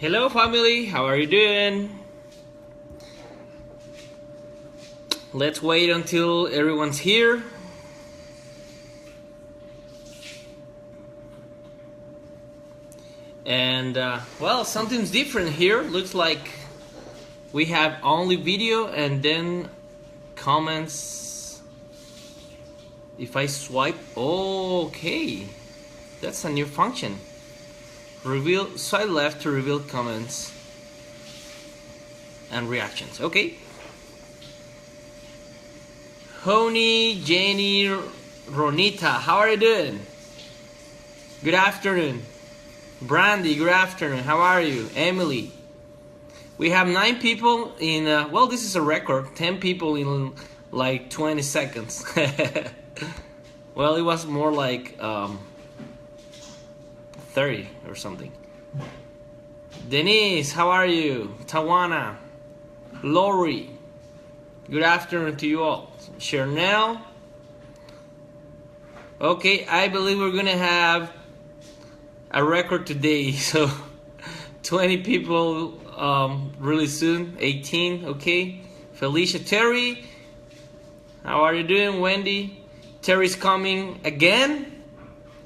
Hello family, how are you doing? Let's wait until everyone's here. And well, something's different here. Looks like we have only video and then comments. If I swipe, okay, that's a new function. Reveal, swipe left to reveal comments and reactions. Okay. Honey, Jenny, Ronita, how are you doing? Good afternoon. Brandy, good afternoon. How are you? Emily. We have 9 people in, well, this is a record. 10 people in like 20 seconds. Well, it was more like 30 or something. Denise, how are you? Tawana, Lori, good afternoon to you all. Chanel. Okay, I believe we're gonna have a record today. So 20 people really soon. 18. Okay. Felicia, Terry, how are you doing? Wendy, Terry's coming again.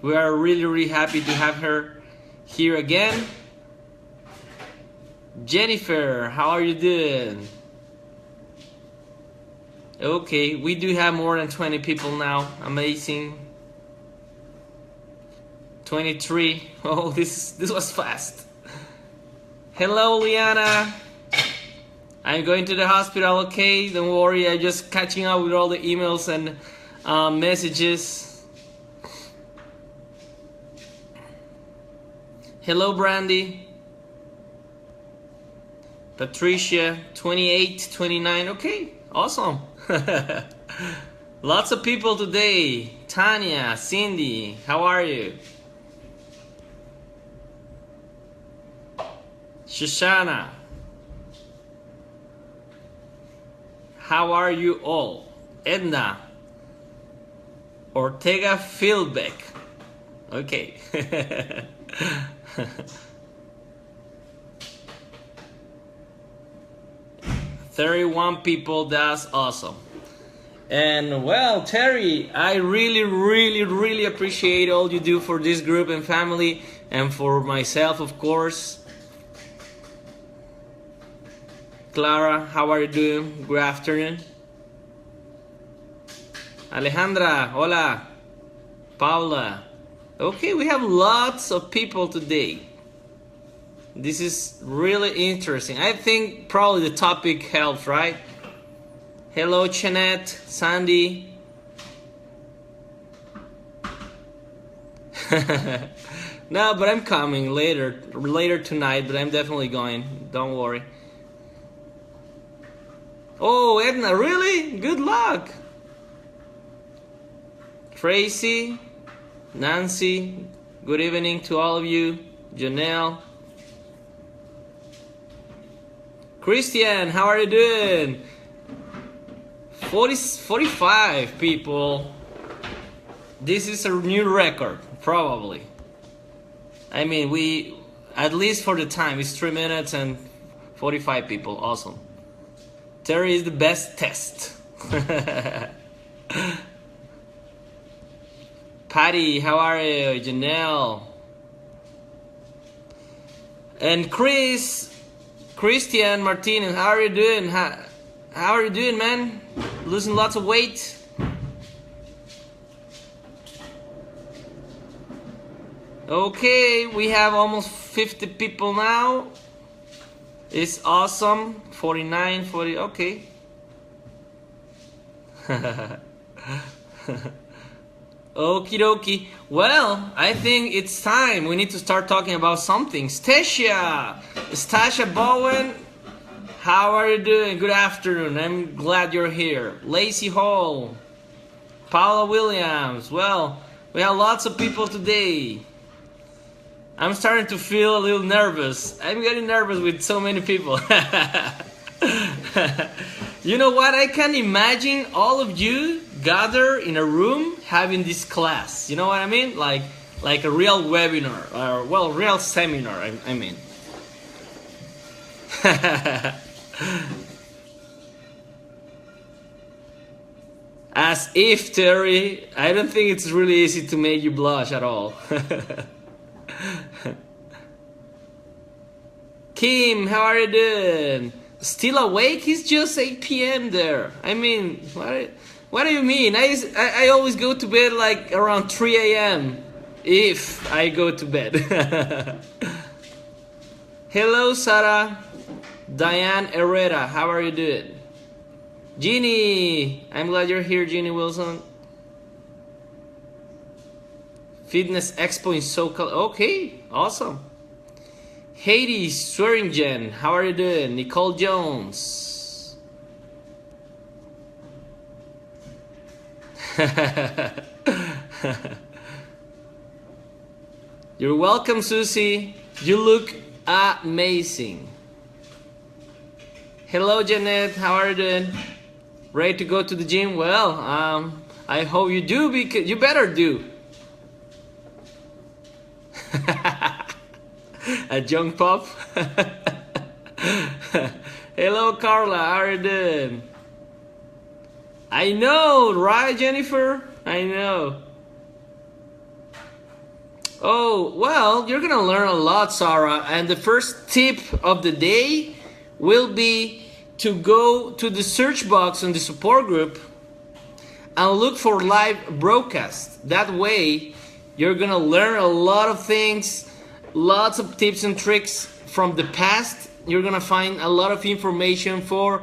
We are really happy to have her here again. Jennifer, how are you doing? Okay, we do have more than 20 people now. Amazing. 23. Oh, this was fast. Hello, Liana. I'm going to the hospital. Okay, don't worry. I'm just catching up with all the emails and messages. Hello, Brandy. Patricia, 28, 29. Okay, awesome. Lots of people today. Tanya, Cindy, how are you? Shoshana, how are you all? Edna, Ortega Philbeck. Okay. 31 people, that's awesome. And well, Terry, I really appreciate all you do for this group and family, and for myself, of course. Clara, how are you doing? Good afternoon. Alejandra, hola. Paula. Okay, we have lots of people today. This is really interesting. I think probably the topic helps, right? Hello, Jeanette, Sandy. No, but I'm coming later tonight, but I'm definitely going. Don't worry. Oh, Edna, really? Good luck. Tracy, Nancy, good evening to all of you. Janelle. Christian, how are you doing? 45 people. This is a new record, probably. I mean, we, at least for the time, it's 3 minutes and 45 people. Awesome. Terry is the best test. Patty, how are you? Janelle. And Christian Martinez, how are you doing? How are you doing, man? Losing lots of weight? Okay, we have almost 50 people now. It's awesome. 49, 40, okay. Okie dokie. Well, I think it's time. We need to start talking about something. Stacia Bowen, how are you doing? Good afternoon. I'm glad you're here. Lacey Hall, Paula Williams. Well, we have lots of people today. I'm starting to feel a little nervous. I'm getting nervous with so many people. You know what? I can imagine all of you gather in a room having this class. You know what I mean? Like a real webinar, or well, real seminar, I mean. As if, Terry, I don't think it's really easy to make you blush at all. Kim, how are you doing? Still awake? It's just 8 p.m. there. I mean, what do you mean? I always go to bed like around 3 a.m. if I go to bed. Hello, Sarah. Diane Herrera, how are you doing? Jeannie, I'm glad you're here, Jeannie Wilson. Fitness Expo in SoCal. Okay, awesome. Haiti Swearingen, how are you doing? Nicole Jones. You're welcome, Susie. You look amazing. Hello, Janet. How are you doing? Ready to go to the gym? Well, I hope you do, because you better do. A young pop. Hello, Carla. How are you doing? I know, right, Jennifer? I know. Oh, well, you're gonna learn a lot, Sarah. And the first tip of the day will be to go to the search box on the support group and look for live broadcasts. That way, you're gonna learn a lot of things, lots of tips and tricks from the past. You're gonna find a lot of information for,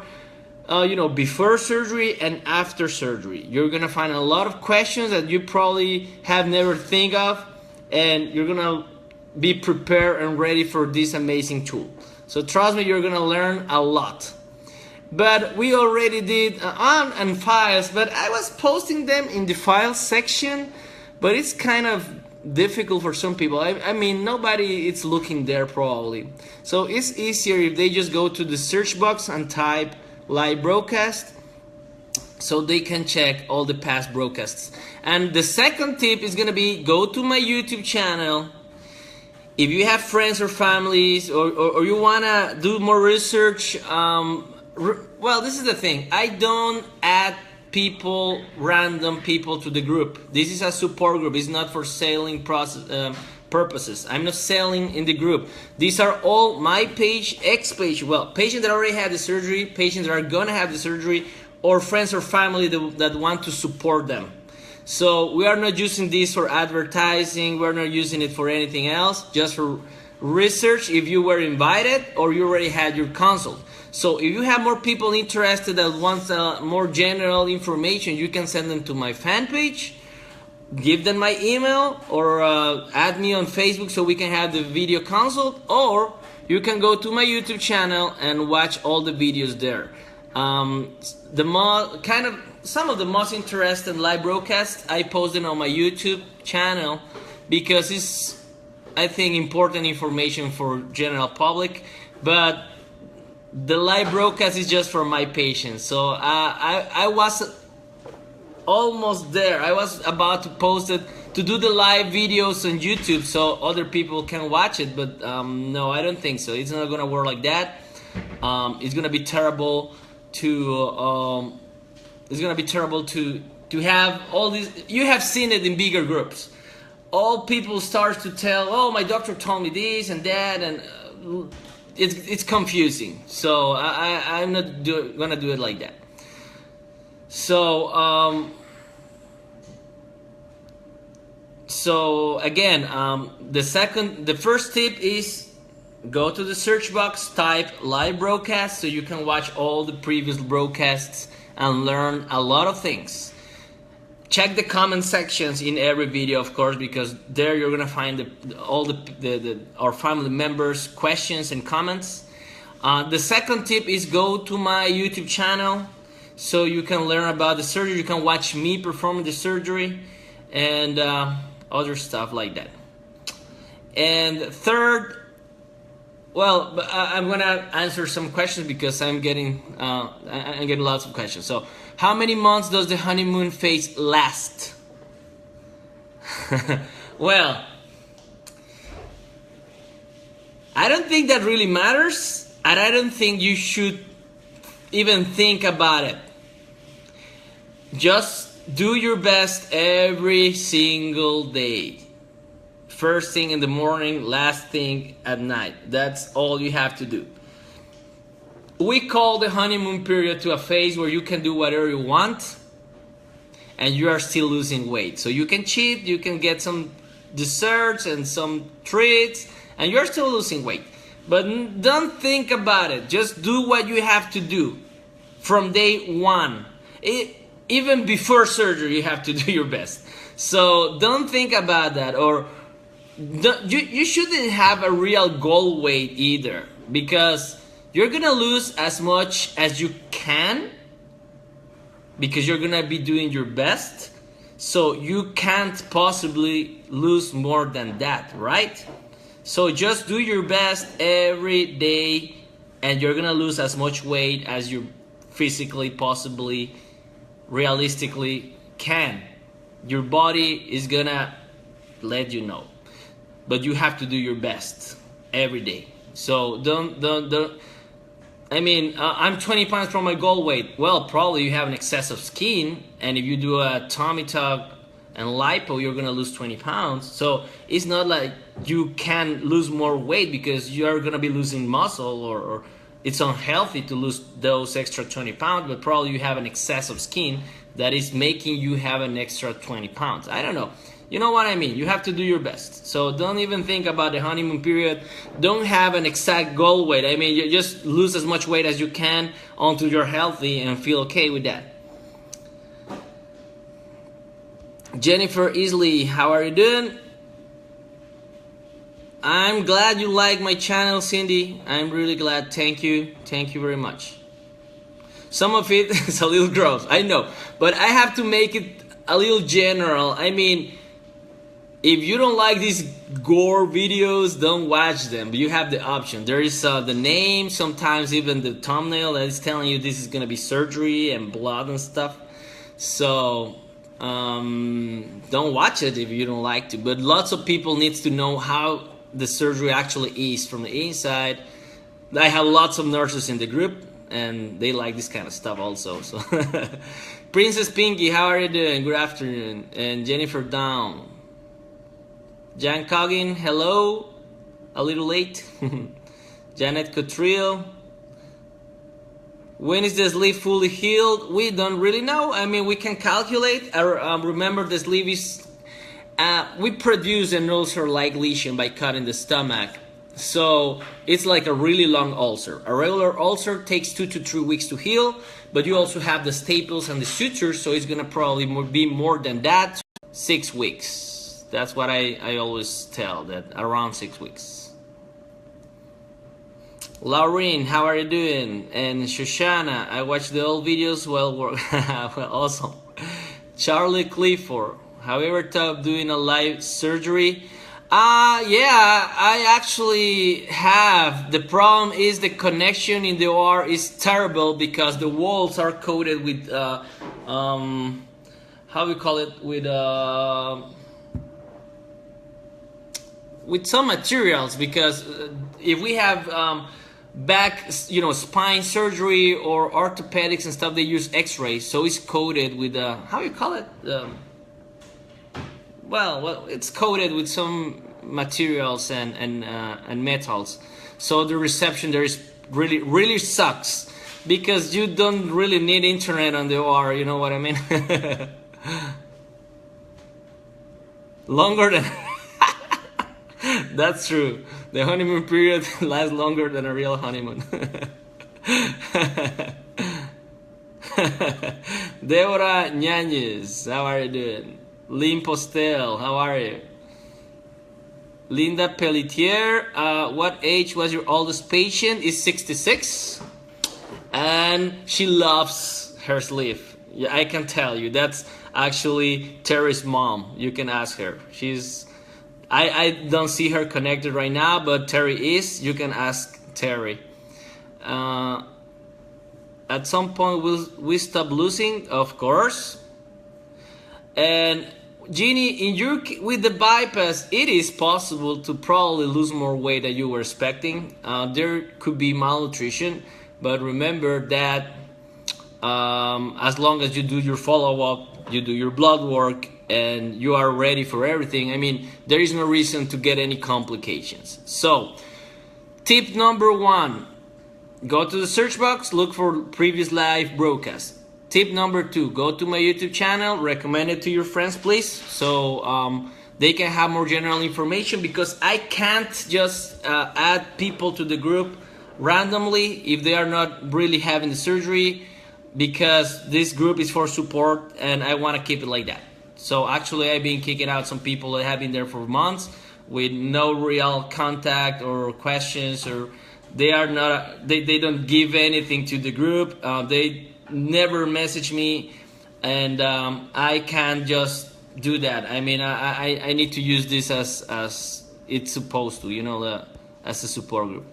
before surgery and after surgery. You're gonna find a lot of questions that you probably have never think of, and you're gonna be prepared and ready for this amazing tool. So trust me, you're gonna learn a lot. But we already did on and files, but I was posting them in the files section, but it's kind of difficult for some people. I mean, nobody is looking there probably. So it's easier if they just go to the search box and type live broadcast, so they can check all the past broadcasts. And the second tip is gonna be, go to my YouTube channel. If you have friends or families, or you wanna do more research, well, this is the thing. I don't add people, random people to the group. This is a support group. It's not for selling purposes. I'm not selling in the group. These are all my ex-patient, well, patients that already had the surgery, patients that are gonna have the surgery, or friends or family that want to support them. So we are not using this for advertising. We're not using it for anything else, just for research if you were invited or you already had your consult. So if you have more people interested that want more general information, you can send them to my fan page, give them my email, or add me on Facebook so we can have the video consult, or you can go to my YouTube channel and watch all the videos there. Some of the most interesting live broadcasts I posted on my YouTube channel, because it's, I think, important information for general public, but the live broadcast is just for my patients. So I was almost there. I was about to post it, to do the live videos on YouTube so other people can watch it, but no, I don't think so. It's not gonna work like that. It's gonna be terrible to have all these. You have seen it in bigger groups. All people start to tell, oh, my doctor told me this and that, and it's confusing. So I'm not gonna do it like that. So again, the first tip is, go to the search box, type live broadcast, so you can watch all the previous broadcasts and learn a lot of things. Check the comment sections in every video, of course, because there you're gonna find all our family members' questions and comments. The second tip is, go to my YouTube channel so you can learn about the surgery. You can watch me performing the surgery and other stuff like that. And third, well, I'm gonna answer some questions because I'm getting lots of questions. So, how many months does the honeymoon phase last? Well, I don't think that really matters. And I don't think you should even think about it. Just do your best every single day. First thing in the morning, last thing at night. That's all you have to do. We call the honeymoon period to a phase where you can do whatever you want and you are still losing weight. So you can cheat, you can get some desserts and some treats, and you're still losing weight. But don't think about it. Just do what you have to do from day one. Even before surgery, you have to do your best. So don't think about that. Or you shouldn't have a real goal weight either, because you're gonna lose as much as you can because you're gonna be doing your best. So you can't possibly lose more than that, right? So just do your best every day and you're gonna lose as much weight as you physically, possibly, realistically can. Your body is gonna let you know, but you have to do your best every day. So don't I mean, I'm 20 pounds from my goal weight. Well, probably you have an excess of skin, and if you do a tummy tuck and lipo, you're gonna lose 20 pounds. So it's not like you can lose more weight because you're gonna be losing muscle, or it's unhealthy to lose those extra 20 pounds, but probably you have an excess of skin that is making you have an extra 20 pounds. I don't know. You know what I mean? You have to do your best. So don't even think about the honeymoon period. Don't have an exact goal weight. I mean, you just lose as much weight as you can until you're healthy and feel okay with that. Jennifer Isley, how are you doing? I'm glad you like my channel, Cindy. I'm really glad. Thank you. Thank you very much. Some of it is a little gross, I know, but I have to make it a little general. I mean, if you don't like these gore videos, don't watch them. But you have the option. There is the name, sometimes even the thumbnail that is telling you this is going to be surgery and blood and stuff. So don't watch it if you don't like to. But lots of people need to know how the surgery actually is from the inside. I have lots of nurses in the group, and they like this kind of stuff also. So Princess Pinky, how are you doing? Good afternoon. And Jennifer Down. Jan Coggin, hello. A little late. Janet Cottrell. When is the sleeve fully healed? We don't really know. I mean, we can calculate. Remember, the sleeve is... we produce an ulcer-like lesion by cutting the stomach. So it's like a really long ulcer. A regular ulcer takes 2 to 3 weeks to heal, but you also have the staples and the sutures, so it's gonna probably be more than that. 6 weeks. That's what I always tell, that around 6 weeks. Laureen, how are you doing? And Shoshana, I watched the old videos. Well, well, awesome. Charlie Clifford, have you ever thought of doing a live surgery? Yeah, I actually have. The problem is the connection in the OR is terrible because the walls are coated with, how we call it, with some materials, because if we have back, spine surgery or orthopedics and stuff, they use x-rays, so it's coated with how you call it, well, it's coated with some materials and metals, so the reception there is really sucks, because you don't really need internet on the OR, you know what I mean? Longer than that's true. The honeymoon period lasts longer than a real honeymoon. Deborah Ñañez, how are you doing? Lynn Postel, how are you? Linda Pelletier, what age was your oldest patient? Is 66, and she loves her sleeve. Yeah, I can tell you. That's actually Terry's mom. You can ask her. I don't see her connected right now, but Terry is. You can ask Terry. At some point, will we stop losing? Of course. And Jeannie, with the bypass, it is possible to probably lose more weight than you were expecting. There could be malnutrition, but remember that as long as you do your follow-up, you do your blood work, and you are ready for everything, I mean, there is no reason to get any complications. So, tip number 1, go to the search box, look for previous live broadcasts. Tip number 2, go to my YouTube channel, recommend it to your friends, please, so they can have more general information, because I can't just add people to the group randomly if they are not really having the surgery, because this group is for support and I want to keep it like that. So actually I've been kicking out some people that have been there for months with no real contact or questions, or they are not, they don't give anything to the group, they never message me, and I can't just do that. I mean, I need to use this as it's supposed to, you know, as a support group.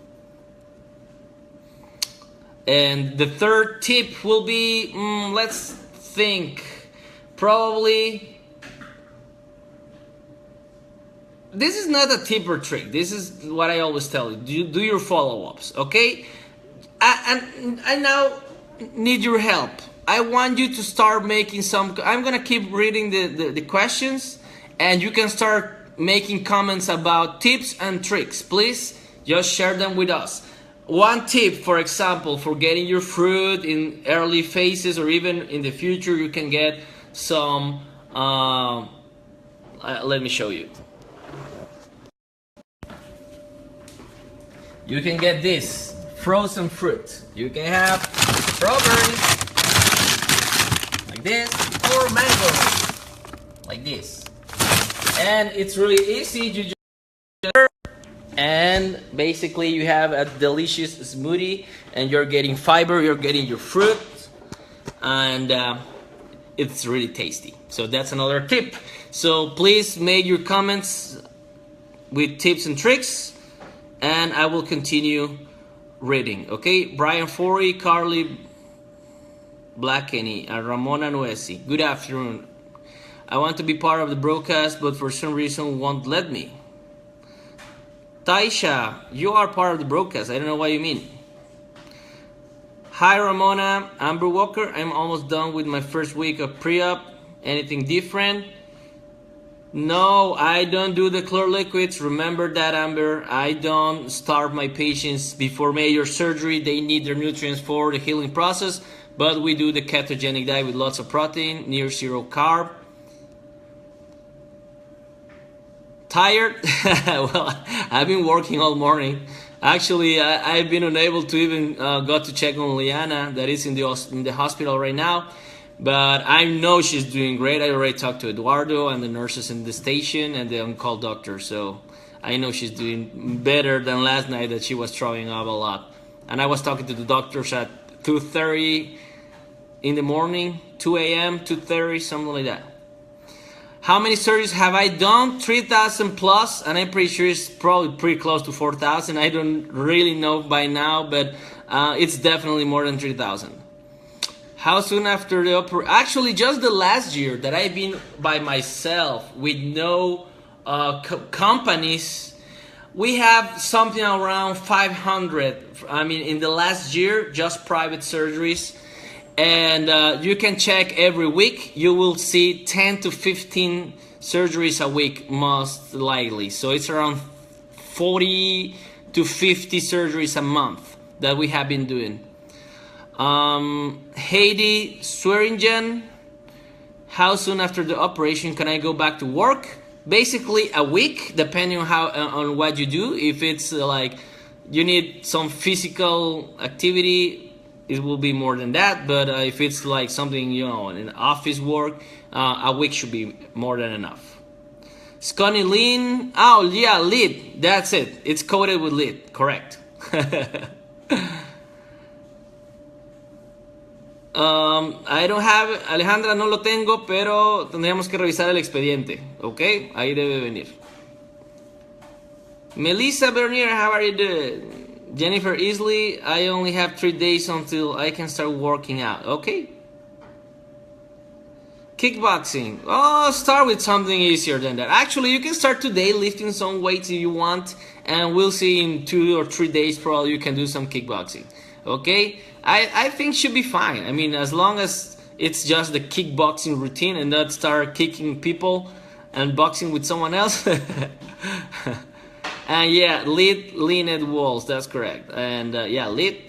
And the third tip will be, let's think, probably, this is not a tip or trick, this is what I always tell you, do your follow-ups, okay? I now need your help. I want you to start making some, I'm gonna keep reading the questions, and you can start making comments about tips and tricks. Please just share them with us. One tip, for example, for getting your fruit in early phases, or even in the future, you can get some, let me show you. You can get this, frozen fruit. You can have strawberries, like this, or mango, like this. And it's really easy, you just, and basically you have a delicious smoothie, and you're getting fiber, you're getting your fruit, and it's really tasty. So that's another tip. So please make your comments with tips and tricks, and I will continue reading. Okay, Brian Forey, Carly Blackeny, and Ramona Nuesi. Good afternoon. I want to be part of the broadcast, but for some reason won't let me. Taisha, you are part of the broadcast. I don't know what you mean. Hi Ramona, Amber Walker. I'm almost done with my first week of pre-op. Anything different? No, I don't do the clear liquids. Remember that, Amber. I don't starve my patients before major surgery. They need their nutrients for the healing process. But we do the ketogenic diet with lots of protein, near zero carb. Tired? Well, I've been working all morning. Actually, I've been unable to even go to check on Liana, that is in the hospital right now. But I know she's doing great. I already talked to Eduardo and the nurses in the station and the on-call doctor. So I know she's doing better than last night, that she was throwing up a lot. And I was talking to the doctors at 2:30 in the morning, 2 a.m., 2:30, something like that. How many surgeries have I done? 3,000 plus, and I'm pretty sure it's probably pretty close to 4,000. I don't really know by now, but it's definitely more than 3,000. How soon after the operation? Actually, just the last year that I've been by myself with no companies, we have something around 500. I mean, in the last year, just private surgeries. And you can check every week. You will see 10 to 15 surgeries a week, most likely. So it's around 40 to 50 surgeries a month that we have been doing. Heidi Swearingen, how soon after the operation can I go back to work? Basically a week, depending on on what you do. If it's like you need some physical activity, it will be more than that. But if it's like something, you know, in office work, a week should be more than enough. Scotty Lean, oh yeah, lead, that's it. It's coated with lead, correct. I don't have, Alejandra, no lo tengo, pero tendríamos que revisar el expediente, ¿ok? Ahí debe venir. Melissa Bernier, how are you doing? Jennifer Easley, I only have 3 days until I can start working out, okay? Kickboxing. Oh, start with something easier than that. Actually, you can start today lifting some weights if you want, and we'll see in 2 or 3 days probably you can do some kickboxing. Okay? I think should be fine. I mean, as long as it's just the kickboxing routine and not start kicking people and boxing with someone else. And yeah, lean walls, that's correct. And yeah, lead.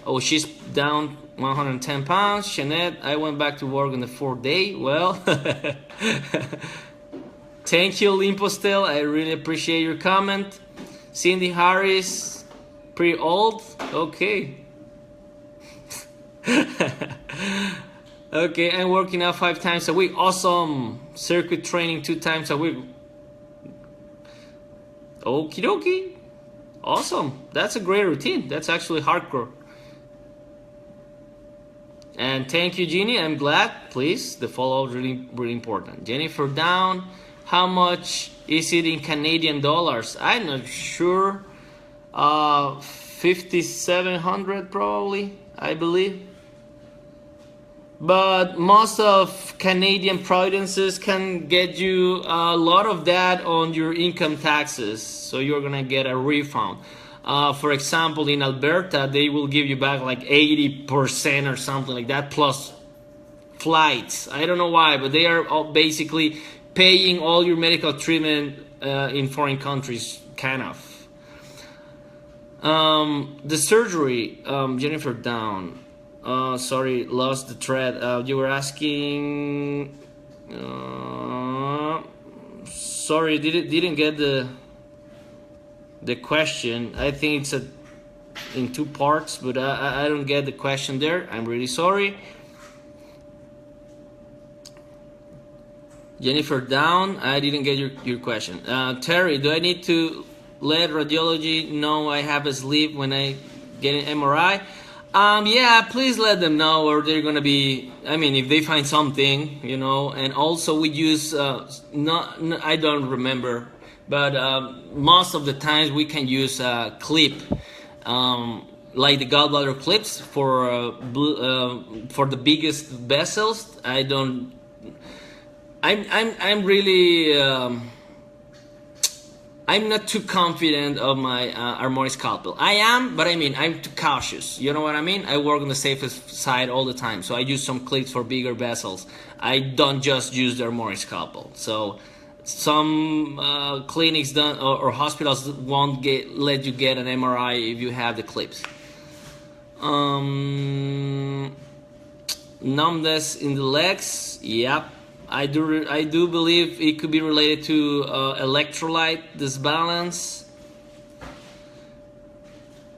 Oh, she's down 110 pounds. Jeanette, I went back to work on the 4th day. Well, thank you, Limpostel. I really appreciate your comment. Cindy Harris, pretty old. Okay. Okay, I'm working out 5 times a week. Awesome. Circuit training 2 times a week. Okie dokie. Awesome. That's a great routine. That's actually hardcore. And thank you, Jeannie. I'm glad. Please, the follow is really, really important. Jennifer Down. How much is it in Canadian dollars? I'm not sure. 5,700 probably, I believe. But most of Canadian provinces can get you a lot of that on your income taxes, so you're gonna get a refund. For example, in Alberta, they will give you back like 80% or something like that, plus flights. I don't know why, but they are all basically paying all your medical treatment in foreign countries, kind of. The surgery, Jennifer Down. Sorry, lost the thread. You were asking. Sorry, didn't get the question. I think it's in 2 parts, but I don't get the question there. I'm really sorry. Jennifer Down, I didn't get your question. Terry, do I need to let radiology know I have a sleep when I get an MRI? Yeah, please let them know, or they're gonna be. I mean, if they find something, you know. And also, we use I don't remember, but most of the times we can use a clip, like the gallbladder clips for the biggest vessels. I'm really. I'm not too confident of my armory scalpel. I am, but I mean, I'm too cautious. You know what I mean? I work on the safest side all the time, so I use some clips for bigger vessels. I don't just use the armory scalpel. So some clinics or hospitals won't let you get an MRI if you have the clips. Numbness in the legs, yep. I do believe it could be related to electrolyte disbalance,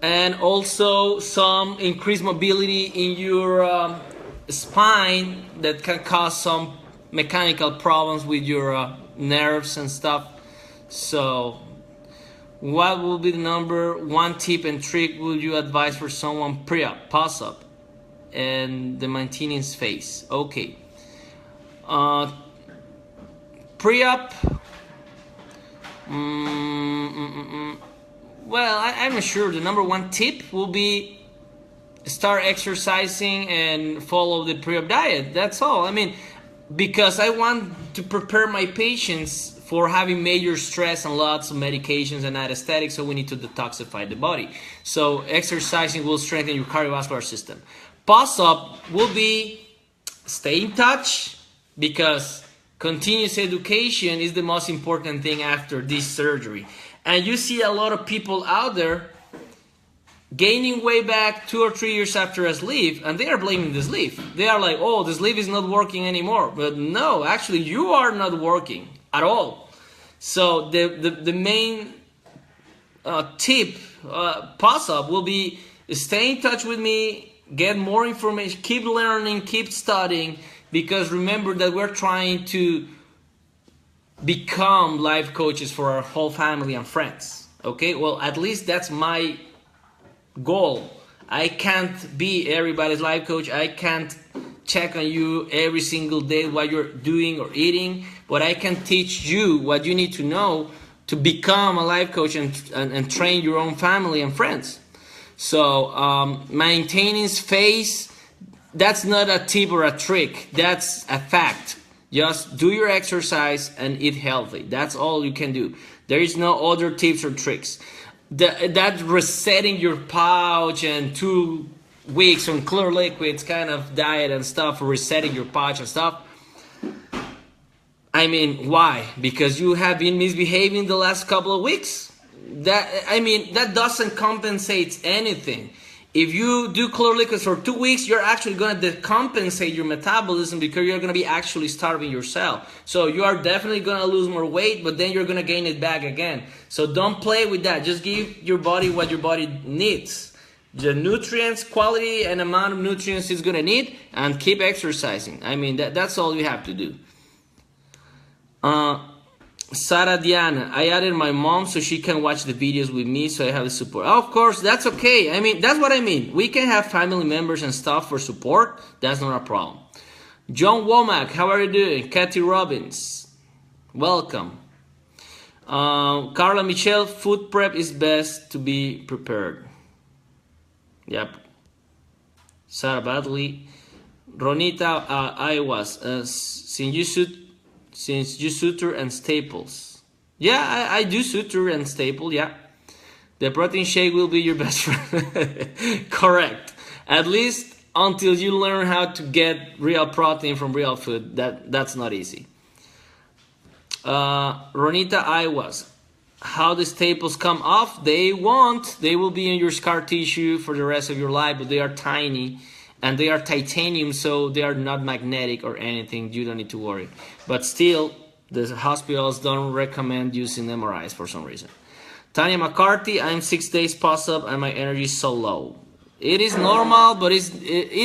and also some increased mobility in your spine that can cause some mechanical problems with your nerves and stuff. So, what will be the number 1 tip and trick would you advise for someone pre-op, post-op, and the maintenance phase? Okay. Pre-op. Well, I'm not sure. The number 1 tip will be start exercising and follow the pre-op diet. That's all. I mean, because I want to prepare my patients for having major stress and lots of medications and anesthetics, so we need to detoxify the body. So exercising will strengthen your cardiovascular system. Post-op will be stay in touch, because continuous education is the most important thing after this surgery. And you see a lot of people out there gaining weight back 2 or 3 years after a sleeve, and they are blaming the sleeve. They are like, oh, the sleeve is not working anymore. But no, actually, you are not working at all. So the main tip, post-op, will be stay in touch with me, get more information, keep learning, keep studying, because remember that we're trying to become life coaches for our whole family and friends. Okay, well, at least that's my goal. I can't be everybody's life coach. I can't check on you every single day what you're doing or eating, but I can teach you what you need to know to become a life coach and train your own family and friends. So maintenance phase, that's not a tip or a trick. That's a fact. Just do your exercise and eat healthy. That's all you can do. There is no other tips or tricks. That resetting your pouch and 2 weeks on clear liquids kind of diet and stuff, resetting your pouch and stuff. I mean, why? Because you have been misbehaving the last couple of weeks. That doesn't compensate anything. If you do clear liquids for 2 weeks, you're actually going to decompensate your metabolism because you're going to be actually starving yourself. So you are definitely going to lose more weight, but then you're going to gain it back again. So don't play with that. Just give your body what your body needs. The nutrients, quality and amount of nutrients it's going to need, and keep exercising. I mean, that's all you have to do. Sarah Diana, I added my mom so she can watch the videos with me, so I have the support. Of course, that's okay. I mean, that's what I mean. We can have family members and stuff for support. That's not a problem. John Womack, how are you doing? Kathy Robbins, welcome. Carla Michelle, food prep is best to be prepared. Yep. Sarah Badley. Ronita, I was. Since you suture and staples. Yeah, I do suture and staple, yeah. The protein shake will be your best friend. Correct. At least until you learn how to get real protein from real food. That's not easy. Ronita, I was. How the staples come off? They won't. They will be in your scar tissue for the rest of your life, but they are tiny. And they are titanium, so they are not magnetic or anything. You don't need to worry. But still, the hospitals don't recommend using MRIs for some reason. Tanya McCarthy, I'm 6 days post-op and my energy is so low. It is normal, but it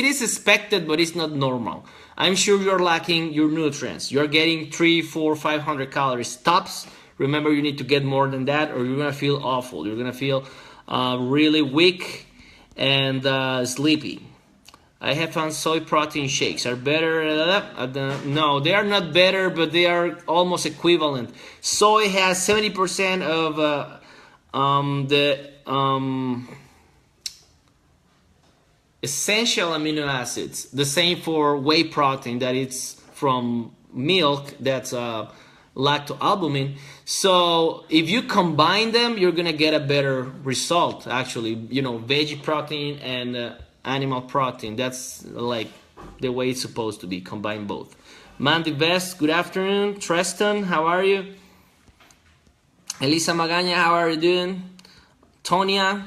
is expected, but it's not normal. I'm sure you're lacking your nutrients. You're getting 300, 400, 500 calories tops. Remember, you need to get more than that or you're going to feel awful. You're going to feel really weak and sleepy. I have found soy protein shakes are better. No, they are not better, but they are almost equivalent. Soy has 70% of the essential amino acids. The same for whey protein, that it's from milk, that's lactoalbumin. So if you combine them, you're gonna get a better result. Actually, veggie protein and animal protein, that's like the way it's supposed to be. Combine both. Mandy Best, good afternoon. Tristan, how are you? Elisa Magaña, how are you doing? Tonya.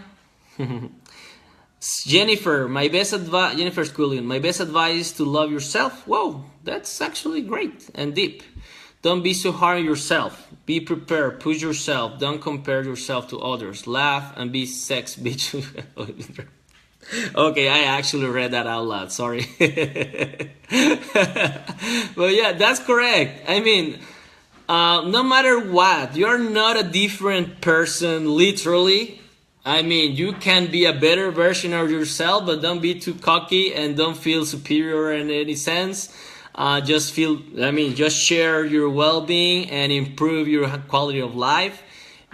Jennifer, Jennifer Squillian, my best advice is to love yourself. Whoa, that's actually great and deep. Don't be so hard on yourself. Be prepared, push yourself, don't compare yourself to others. Laugh and be sex bitch. Okay, I actually read that out loud, sorry. But yeah, that's correct. I mean, no matter what, you're not a different person, literally. I mean, you can be a better version of yourself, but don't be too cocky and don't feel superior in any sense. Just share your well-being and improve your quality of life.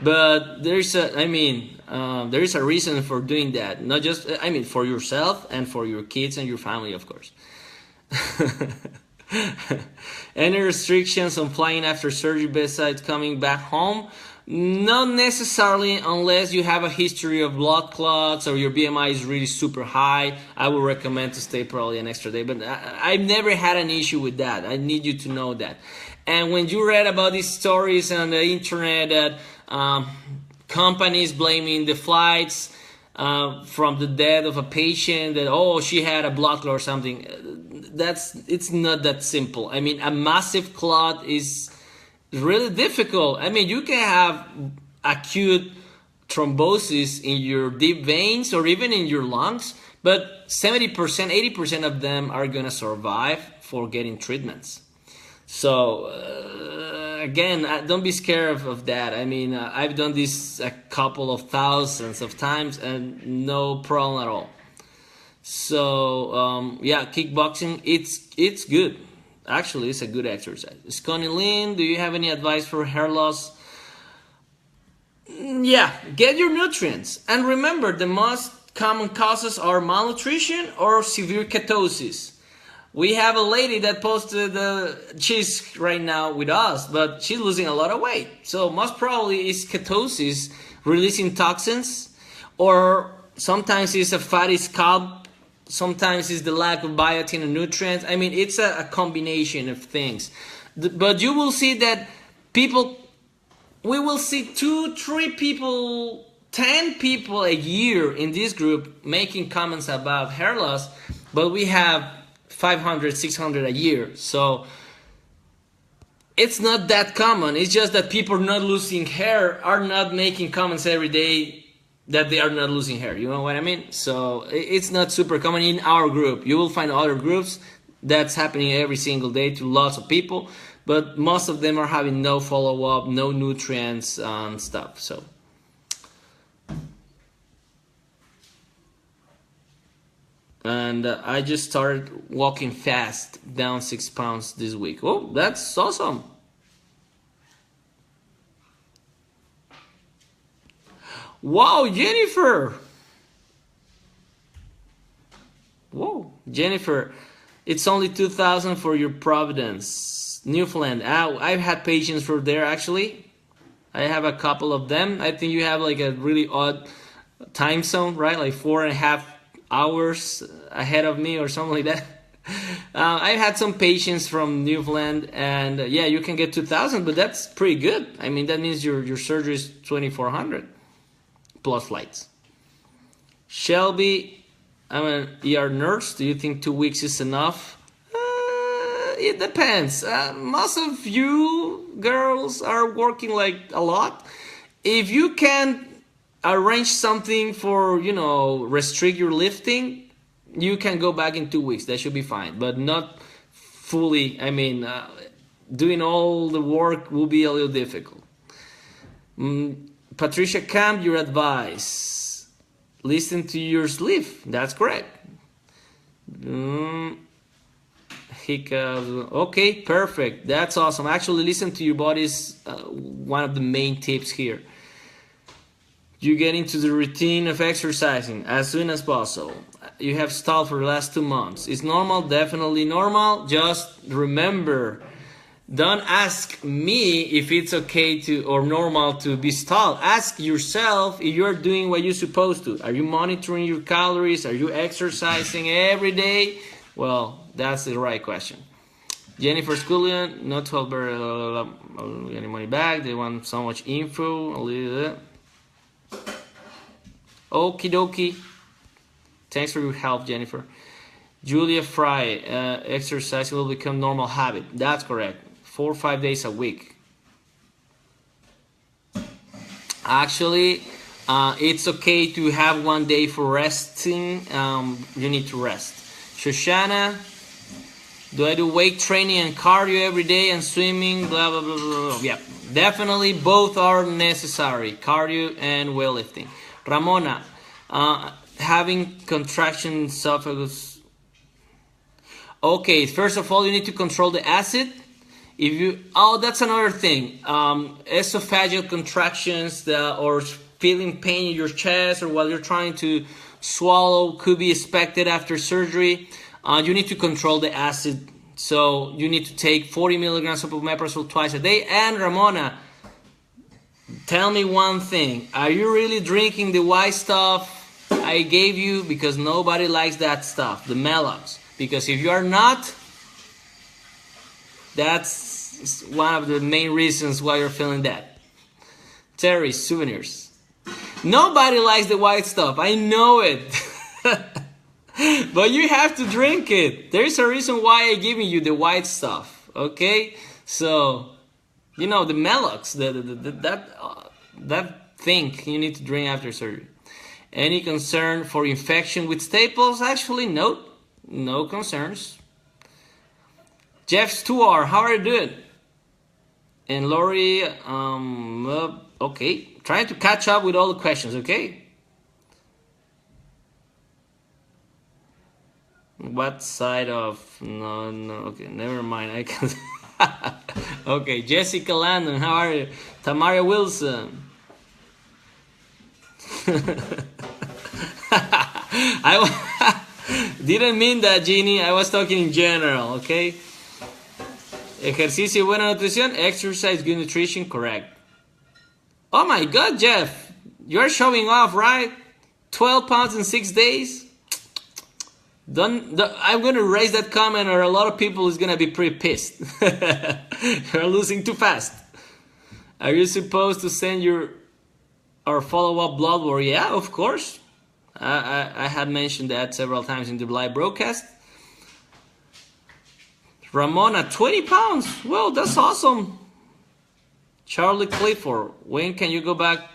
But there is a reason for doing that. Not just, for yourself and for your kids and your family, of course. Any restrictions on flying after surgery besides coming back home? Not necessarily, unless you have a history of blood clots or your BMI is really super high. I would recommend to stay probably an extra day. But I've never had an issue with that. I need you to know that. And when you read about these stories on the internet that companies blaming the flights from the death of a patient, that she had a blood clot or something, it's not that simple. I mean, a massive clot is really difficult. I mean, you can have acute thrombosis in your deep veins or even in your lungs, but 70%, 80% of them are gonna survive for getting treatments. So again, don't be scared of that. I mean, I've done this a couple of thousands of times and no problem at all. So yeah, kickboxing, it's good. Actually, it's a good exercise. Scotty Lynn, do you have any advice for hair loss? Yeah, get your nutrients. And remember, the most common causes are malnutrition or severe ketosis. We have a lady that posted, she's right now with us, but she's losing a lot of weight. So most probably it's ketosis, releasing toxins, or sometimes it's a fatty scalp, sometimes it's the lack of biotin and nutrients. I mean, it's a combination of things. But you will see that we will see 2, 3 people, 10 people a year in this group making comments about hair loss, but we have 500, 600 a year. So it's not that common. It's just that people not losing hair are not making comments every day that they are not losing hair. You know what I mean? So it's not super common in our group. You will find other groups that's happening every single day to lots of people, but most of them are having no follow-up, no nutrients and stuff. So and I just started walking fast, down 6 pounds this week. Oh, that's awesome. Wow, Jennifer. Whoa, Jennifer, it's only 2,000 for your Providence, Newfoundland. I've had patients from there actually. I have a couple of them. I think you have like a really odd time zone, right? Like 4.5 hours ahead of me or something like that. I had some patients from Newfoundland, and yeah, you can get 2,000, but that's pretty good. I mean, that means your surgery is 2,400 plus flights. Shelby, I'm an ER nurse. Do you think 2 weeks is enough? It depends. Most of you girls are working like a lot. If you can arrange something for, restrict your lifting, you can go back in 2 weeks. That should be fine, but not fully. I mean, doing all the work will be a little difficult. Patricia Camp, your advice: listen to your sleep. That's correct. Hiccups. Okay, perfect. That's awesome. Actually, listen to your body is one of the main tips here. You get into the routine of exercising as soon as possible. You have stalled for the last 2 months. It's normal, definitely normal. Just remember, don't ask me if it's okay to or normal to be stalled. Ask yourself if you're doing what you're supposed to. Are you monitoring your calories? Are you exercising every day? Well, that's the right question. Jennifer Scullion, not 12 any money back. They want so much info. Okie dokie. Thanks for your help, Jennifer. Julia Fry, exercise will become normal habit. That's correct. 4 or 5 days a week. Actually, it's okay to have 1 day for resting. You need to rest. Shoshana, do I do weight training and cardio every day and swimming? Blah, blah, blah, blah. Yeah, definitely both are necessary. Cardio and weightlifting. Ramona, having contraction esophagus. Okay, first of all, you need to control the acid. If you, that's another thing. Esophageal contractions or feeling pain in your chest or while you're trying to swallow could be expected after surgery. You need to control the acid. So you need to take 40 milligrams of omeprazole twice a day. And Ramona, tell me one thing. Are you really drinking the white stuff I gave you? Because nobody likes that stuff, the Melox. Because if you are not, that's one of the main reasons why you're feeling that. Terry, souvenirs. Nobody likes the white stuff. I know it. But you have to drink it. There's a reason why I'm giving you the white stuff. Okay? So, the Melox, that thing you need to drink after surgery. Any concern for infection with staples? Actually, no concerns. Jeff Stewart, how are you doing? And Lori, okay. Trying to catch up with all the questions, okay? What side of... No, okay, never mind. I can... Okay, Jessica Landon, how are you? Tamaria Wilson. didn't mean that, Jeannie. I was talking in general, okay? Ejercicio y buena nutrición, exercise, good nutrition, correct. Oh my God, Jeff, you're showing off, right? 12 pounds in 6 days? I'm gonna erase that comment, or a lot of people is gonna be pretty pissed. You're losing too fast. Are you supposed to send or follow-up blood work? Yeah, of course. I had mentioned that several times in the live broadcast. Ramona, 20 pounds. Well, that's awesome. Charlie Clifford, when can you go back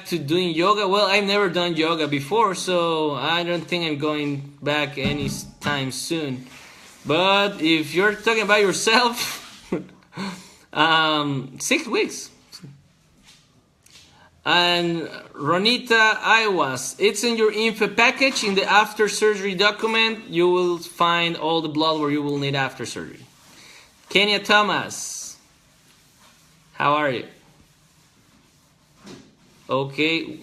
to doing yoga? Well, I've never done yoga before, so I don't think I'm going back anytime soon. But if you're talking about yourself, 6 weeks. And Ronita Iwas, it's in your info package. In the after surgery document, you will find all the blood work you will need after surgery. Kenya Thomas, how are you? Okay.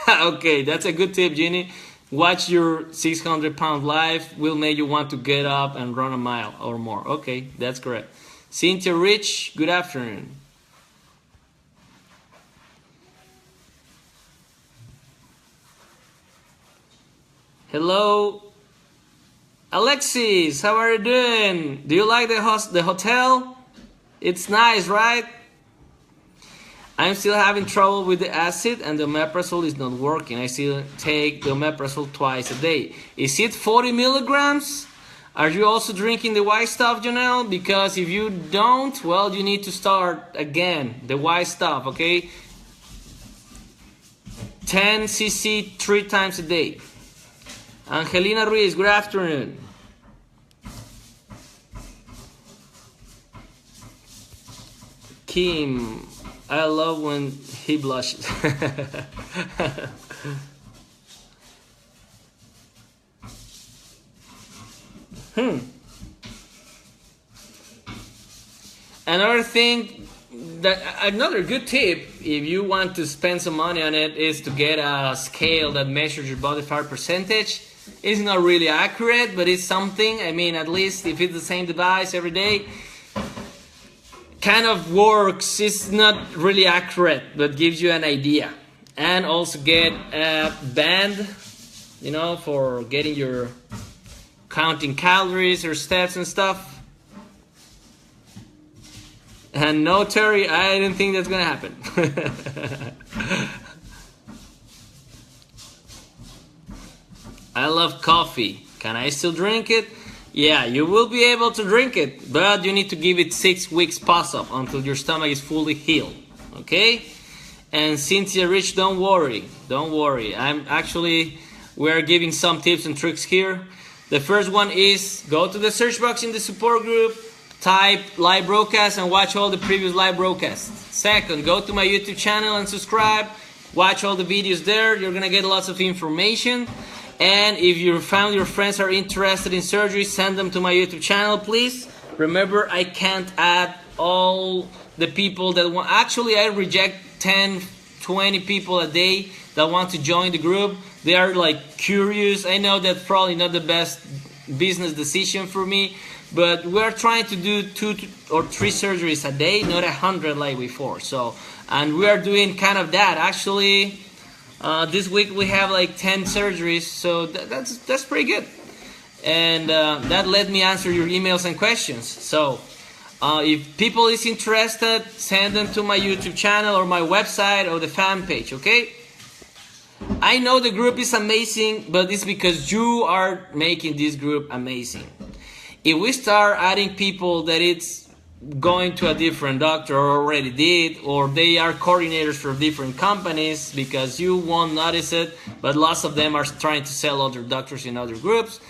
Okay, that's a good tip, Jenny. Watch your 600-pound live. Will make you want to get up and run a mile or more. Okay, that's correct. Cynthia Rich, good afternoon. Hello, Alexis, how are you doing? Do you like the hotel? It's nice, right? I'm still having trouble with the acid, and the omeprazole is not working. I still take the omeprazole twice a day. Is it 40 milligrams? Are you also drinking the white stuff, Janelle? Because if you don't, well, you need to start again, the white stuff, okay? 10 cc 3 times a day. Angelina Ruiz, good afternoon. Kim, I love when he blushes. Another thing, another good tip, if you want to spend some money on it, is to get a scale that measures your body fat percentage. It's not really accurate, but it's something. I mean, at least if it's the same device every day, kind of works. It's not really accurate, but gives you an idea. And also get a band, you know, for getting your counting calories or steps and stuff. And no, Terry, I didn't think that's gonna happen. I love coffee. Can I still drink it? Yeah, you will be able to drink it, but you need to give it 6 weeks pause-up until your stomach is fully healed. Okay? And Cynthia Rich, don't worry. Don't worry. We're giving some tips and tricks here. The first one is go to the search box in the support group, type live broadcast, and watch all the previous live broadcasts. Second, go to my YouTube channel and subscribe. Watch all the videos there. You're gonna get lots of information. And if your family or friends are interested in surgery, send them to my YouTube channel, please. Remember, I can't add all the people that want. Actually, I reject 10, 20 people a day that want to join the group. They are like curious. I know that's probably not the best business decision for me, but we're trying to do 2 or 3 surgeries a day, not 100 like before. So, and we are doing kind of that. Actually, this week we have like 10 surgeries, so that's pretty good. And that let me answer your emails and questions. So if people is interested, send them to my YouTube channel or my website or the fan page, okay? I know the group is amazing, but it's because you are making this group amazing. If we start adding people that it's going to a different doctor or already did, or they are coordinators for different companies, because you won't notice it, but lots of them are trying to sell other doctors in other groups,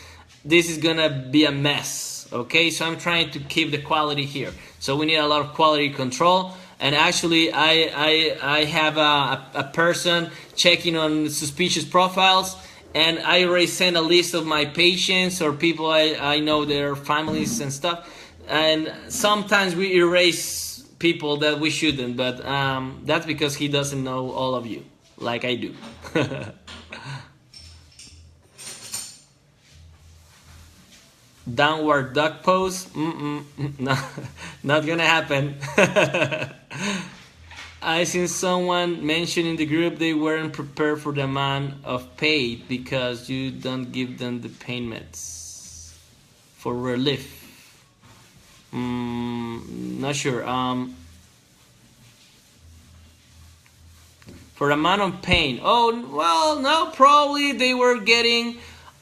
this is gonna be a mess, okay? So I'm trying to keep the quality here. So we need a lot of quality control. And actually, I have a person checking on suspicious profiles, and I already sent a list of my patients or people I know their families and stuff. And sometimes we erase people that we shouldn't, but that's because he doesn't know all of you like I do. Downward dog pose? No, not gonna happen. I seen someone mention in the group they weren't prepared for the amount of pay because you don't give them the payments for relief. Not sure. For amount of pain. Oh, well, no, probably they were getting...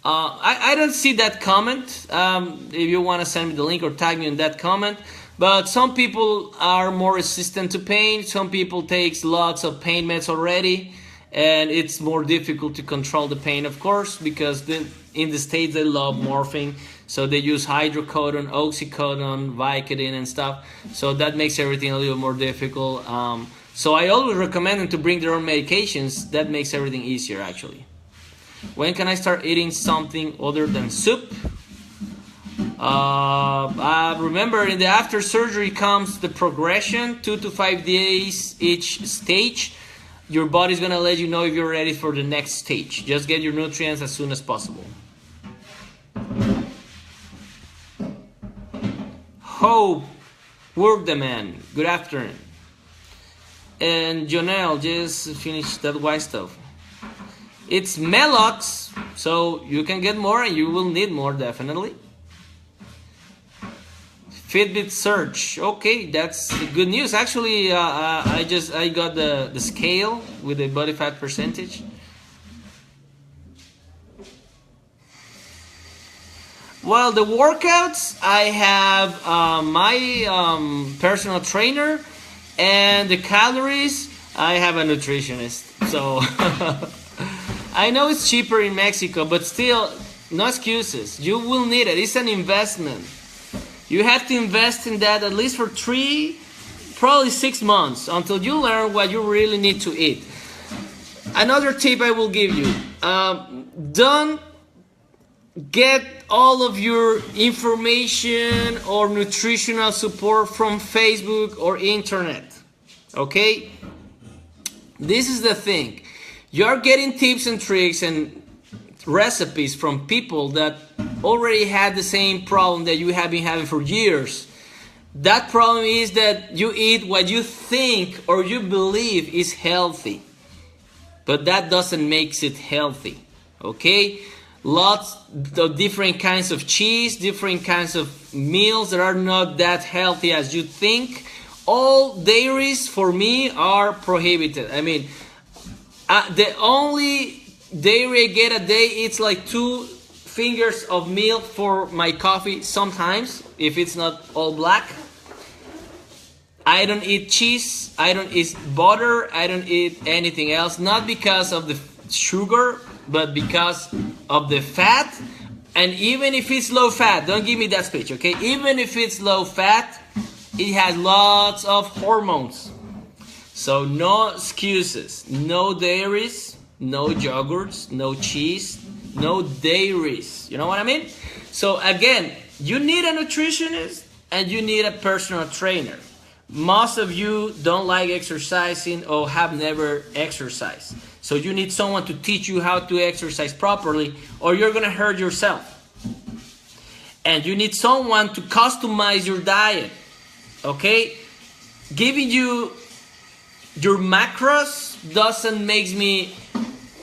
I don't see that comment. If you want to send me the link or tag me in that comment. But some people are more resistant to pain. Some people take lots of pain meds already. And it's more difficult to control the pain, of course, because in the States they love morphine. So they use hydrocodone, oxycodone, Vicodin and stuff. So that makes everything a little more difficult. So I always recommend them to bring their own medications. That makes everything easier, actually. When can I start eating something other than soup? Remember, in the after surgery comes the progression, 2 to 5 days each stage. Your body's gonna let you know if you're ready for the next stage. Just get your nutrients as soon as possible. Hope, work the man. Good afternoon. And Jonelle just finished that white stuff. It's Melox, so you can get more and you will need more, definitely. Fitbit search. Okay, that's good news. Actually, I got the scale with the body fat percentage. Well, the workouts, I have my personal trainer, and the calories, I have a nutritionist. So I know it's cheaper in Mexico, but still, no excuses. You will need it. It's an investment. You have to invest in that at least for 3, probably 6 months until you learn what you really need to eat. Another tip I will give you, don't get all of your information or nutritional support from Facebook or internet, okay? This is the thing. You're getting tips and tricks and recipes from people that already had the same problem that you have been having for years. That problem is that you eat what you think or you believe is healthy, but that doesn't make it healthy, okay? Lots of different kinds of cheese, different kinds of meals that are not that healthy as you think. All dairies for me are prohibited. I mean, the only dairy I get a day, it's like 2 fingers of milk for my coffee sometimes, if it's not all black. I don't eat cheese, I don't eat butter, I don't eat anything else, not because of the sugar, but because of the fat. And even if it's low fat, don't give me that speech, okay? Even if it's low fat, it has lots of hormones. So no excuses, no dairies, no yogurts, no cheese, no dairies. You know what I mean? So again, you need a nutritionist and you need a personal trainer. Most of you don't like exercising or have never exercised. So you need someone to teach you how to exercise properly, or you're going to hurt yourself. And you need someone to customize your diet. Okay? Giving you your macros doesn't make me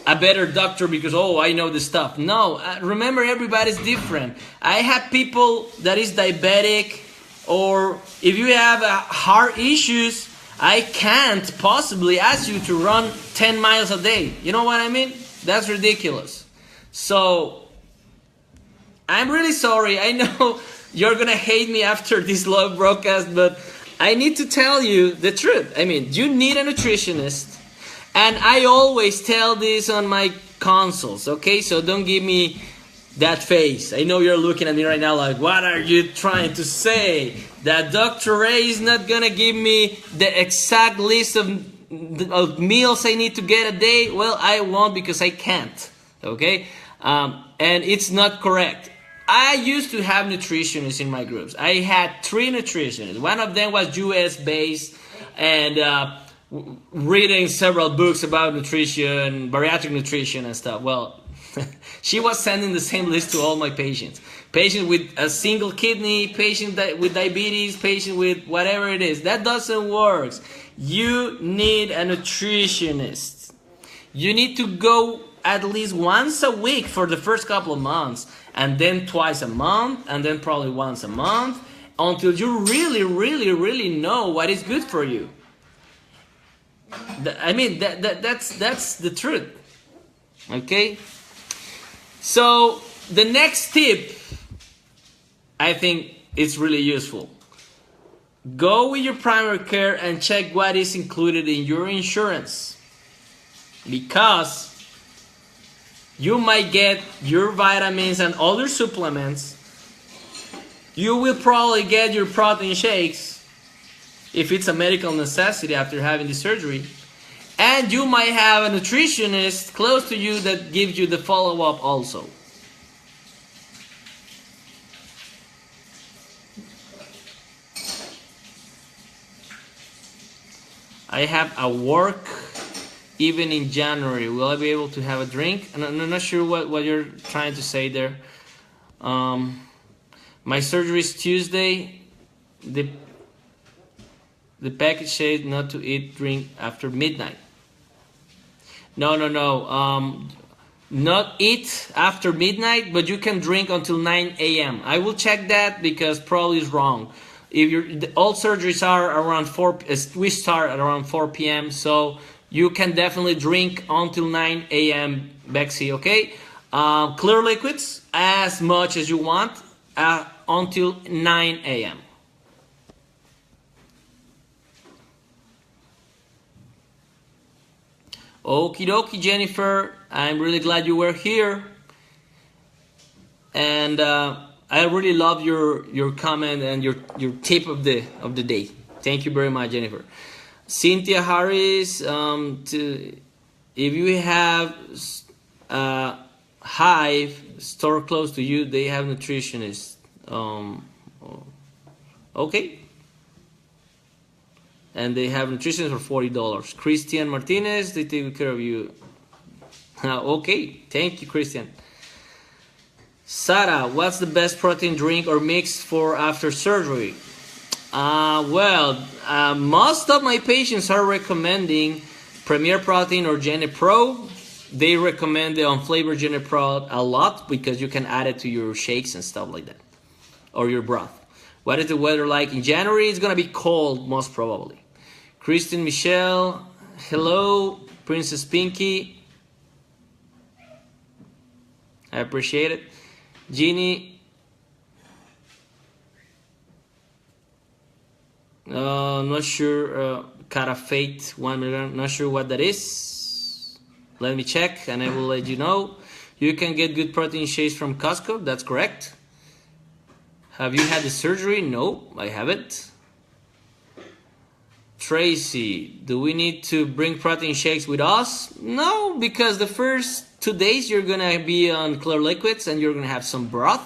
a better doctor because, oh, I know this stuff. No, remember, everybody's different. I have people that is diabetic, or if you have heart issues, I can't possibly ask you to run 10 miles a day. You know what I mean? That's ridiculous. So, I'm really sorry. I know you're going to hate me after this long broadcast, but I need to tell you the truth. I mean, you need a nutritionist. And I always tell this on my consults, okay? So don't give me that face. I know you're looking at me right now like, what are you trying to say? That Dr. Ray is not going to give me the exact list of meals I need to get a day? Well, I won't, because I can't, okay? And it's not correct. I used to have nutritionists in my groups. I had 3 nutritionists. One of them was US based and reading several books about nutrition, bariatric nutrition and stuff. Well, she was sending the same list to all my patients. Patient with a single kidney, patient with diabetes, patient with whatever it is. That doesn't work. You need a nutritionist. You need to go at least once a week for the first couple of months, and then twice a month, and then probably once a month, until you really know what is good for you. I mean, that's the truth. Okay? So, the next tip, I think is really useful. Go with your primary care and check what is included in your insurance. Because you might get your vitamins and other supplements. You will probably get your protein shakes if it's a medical necessity after having the surgery. And you might have a nutritionist close to you that gives you the follow-up also. I have a work even in January. Will I be able to have a drink? And I'm not sure what you're trying to say there. My surgery is Tuesday. The package says not to eat, drink after midnight. No. Not eat after midnight, but you can drink until 9 a.m. I will check that because probably is wrong. If all surgeries are around 4, we start at around 4 p.m. So you can definitely drink until 9 a.m. Bexy, okay? Clear liquids as much as you want until 9 a.m. Okie dokie, Jennifer. I'm really glad you were here. And I really love your comment and your tip of the day. Thank you very much, Jennifer. Cynthia Harris, if you have Hive store close to you, they have nutritionists. Okay. And they have nutritionists for $40. Christian Martinez, they take care of you. Okay, thank you, Christian. Sarah, what's the best protein drink or mix for after surgery? Most of my patients are recommending Premier Protein or GenePro. They recommend the unflavored GenePro a lot because you can add it to your shakes and stuff like that, or your broth. What is the weather like in January? It's gonna be cold, most probably. Kristen Michelle, hello. Princess Pinky, I appreciate it. Jeannie, not sure. Cara Fate 1 million, not sure what that is. Let me check and I will let you know. You can get good protein shakes from Costco, that's correct. Have you had the surgery? No, I haven't. Tracy, do we need to bring protein shakes with us? No, because the first 2 days you're gonna be on clear liquids and you're gonna have some broth.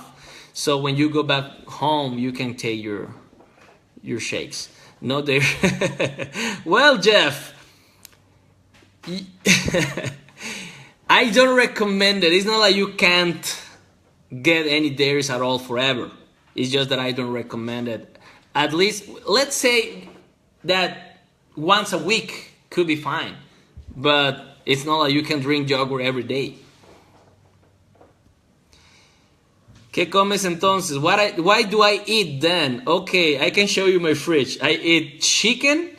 So when you go back home, you can take your shakes. No, there. Well, Jeff, I don't recommend it. It's not like you can't get any dairies at all forever. It's just that I don't recommend it. At least, let's say that once a week could be fine. But it's not like you can drink yogurt every day. ¿Qué comes entonces? Why do I eat then? Okay, I can show you my fridge. I eat chicken,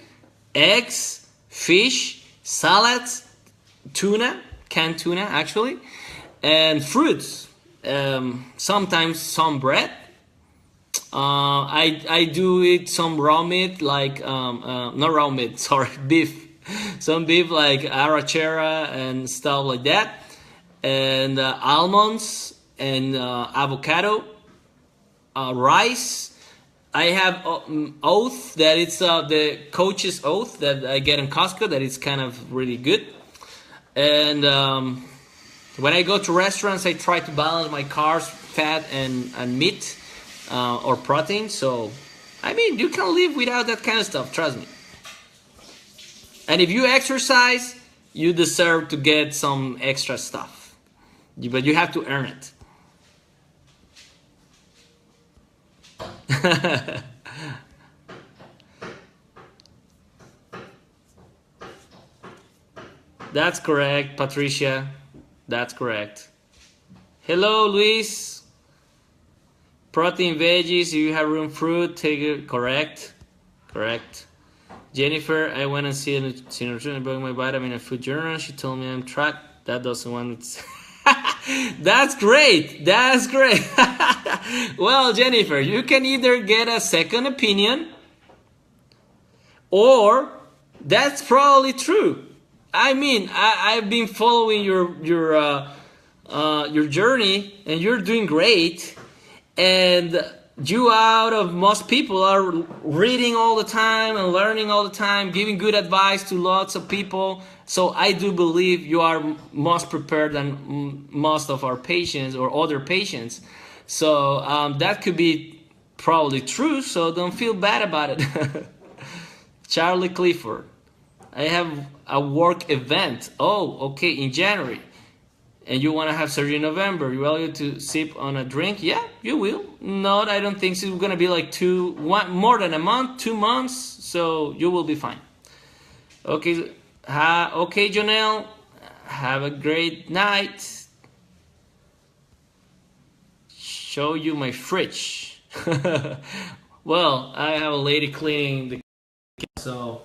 eggs, fish, salads, tuna, canned tuna actually, and fruits. Sometimes some bread. I do eat some raw meat, like not raw meat, sorry, beef. Some beef like arrachera and stuff like that, and almonds and avocado, rice. I have oath that it's the coach's oath that I get in Costco that it's kind of really good. And when I go to restaurants, I try to balance my carbs fat and meat or protein. So, I mean, you can live without that kind of stuff, trust me. And if you exercise, you deserve to get some extra stuff. But you have to earn it. That's correct, Patricia. That's correct. Hello, Luis. Protein, veggies, you have room, fruit, take it. Correct. Correct. Jennifer, I went and see a nutrition about my vitamin and food journal. She told me I'm tracked. That doesn't want it. That's great. That's great. Well, Jennifer, you can either get a second opinion, or that's probably true. I mean, I've been following your journey, and you're doing great. And you, out of most people, are reading all the time and learning all the time, giving good advice to lots of people. So I do believe you are most prepared than most of our patients or other patients. So that could be probably true. So don't feel bad about it. Charlie Clifford, I have a work event. Oh, okay, in January. And you want to have surgery in November. You will get to sip on a drink? Yeah, you will. No, I don't think so. It's going to be like more than a month, 2 months. So you will be fine. Okay, okay, Janelle. Have a great night. Show you my fridge. Well, I have a lady cleaning the kitchen, so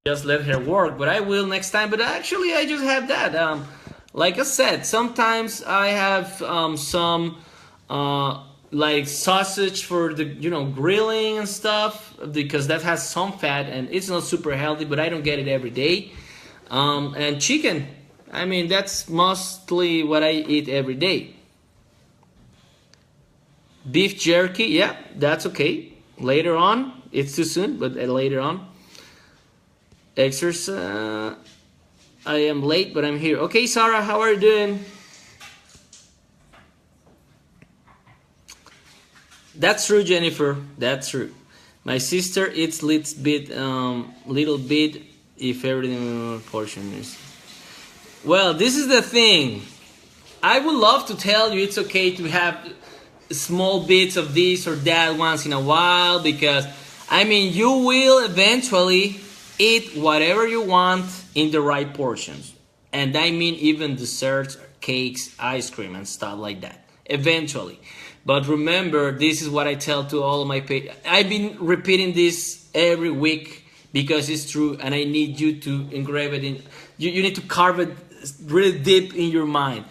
just let her work, but I will next time. But actually, I just have that. Like I said, sometimes I have some like sausage for the grilling and stuff, because that has some fat and it's not super healthy, but I don't get it every day. And chicken, I mean, that's mostly what I eat every day. Beef jerky, yeah, that's okay. Later on, it's too soon, but later on. Exercise. I am late, but I'm here. Okay, Sarah, how are you doing? That's true, Jennifer. That's true. My sister eats little bit if everything portion is. Well, this is the thing. I would love to tell you it's okay to have small bits of this or that once in a while, because I mean, you will eventually eat whatever you want in the right portions. And I mean even desserts, cakes, ice cream and stuff like that. Eventually. But remember, this is what I tell to all of my patients. I've been repeating this every week because it's true, and I need you to engrave it in. You need to carve it really deep in your mind.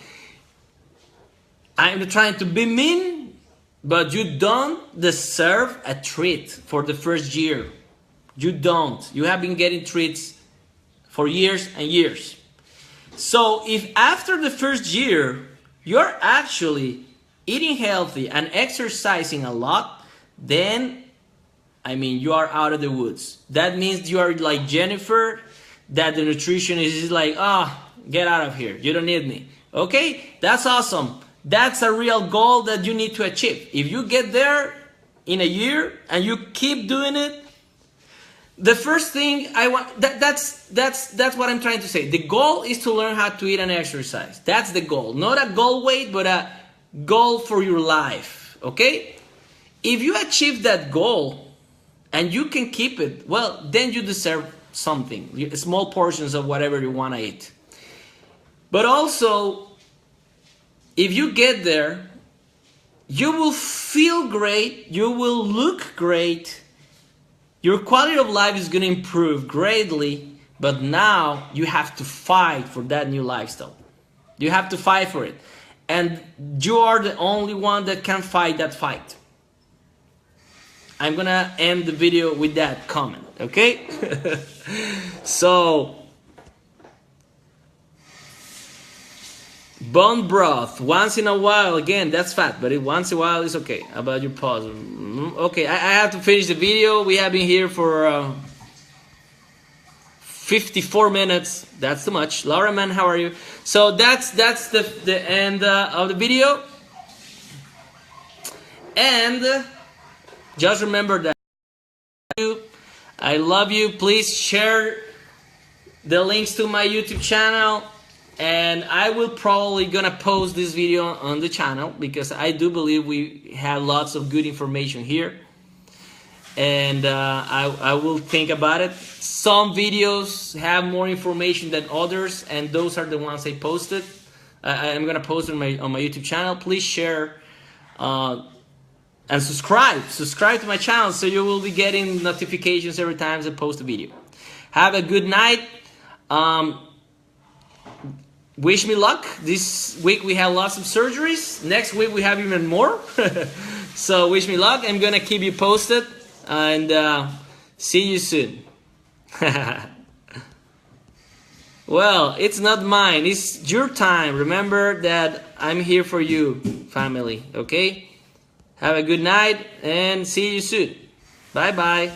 I'm trying to be mean, but you don't deserve a treat for the first year. You don't. You have been getting treats for years and years. So if after the first year you're actually eating healthy and exercising a lot, then I mean you are out of the woods. That means you are like Jennifer, that the nutritionist is like, get out of here. You don't need me. Okay? That's awesome. That's a real goal that you need to achieve. If you get there in a year and you keep doing it, the first thing I want, that's what I'm trying to say. The goal is to learn how to eat and exercise. That's the goal. Not a goal weight, but a goal for your life. Okay? If you achieve that goal and you can keep it, well, then you deserve something. Small portions of whatever you want to eat. But also, if you get there, you will feel great. You will look great. Your quality of life is going to improve greatly, but now you have to fight for that new lifestyle. You have to fight for it. And you are the only one that can fight that fight. I'm going to end the video with that comment, okay? So, bone broth, once in a while, again, that's fat, but once in a while is okay. How about your pause? Okay, I have to finish the video. We have been here for 54 minutes. That's too much. Laura, man, how are you? So that's the end of the video. And just remember that I love you. Please share the links to my YouTube channel, and I will probably gonna post this video on the channel because I do believe we have lots of good information here, and I will think about it. Some videos have more information than others, and those are the ones I posted. I'm gonna post on my YouTube channel. Please share and subscribe to my channel so you will be getting notifications every time I post a video. Have a good night. Wish me luck. This week we have lots of surgeries. Next week we have even more. So wish me luck. I'm gonna keep you posted, and see you soon. Well, it's not mine, it's your time. Remember that I'm here for you, family, okay? Have a good night and see you soon. Bye bye.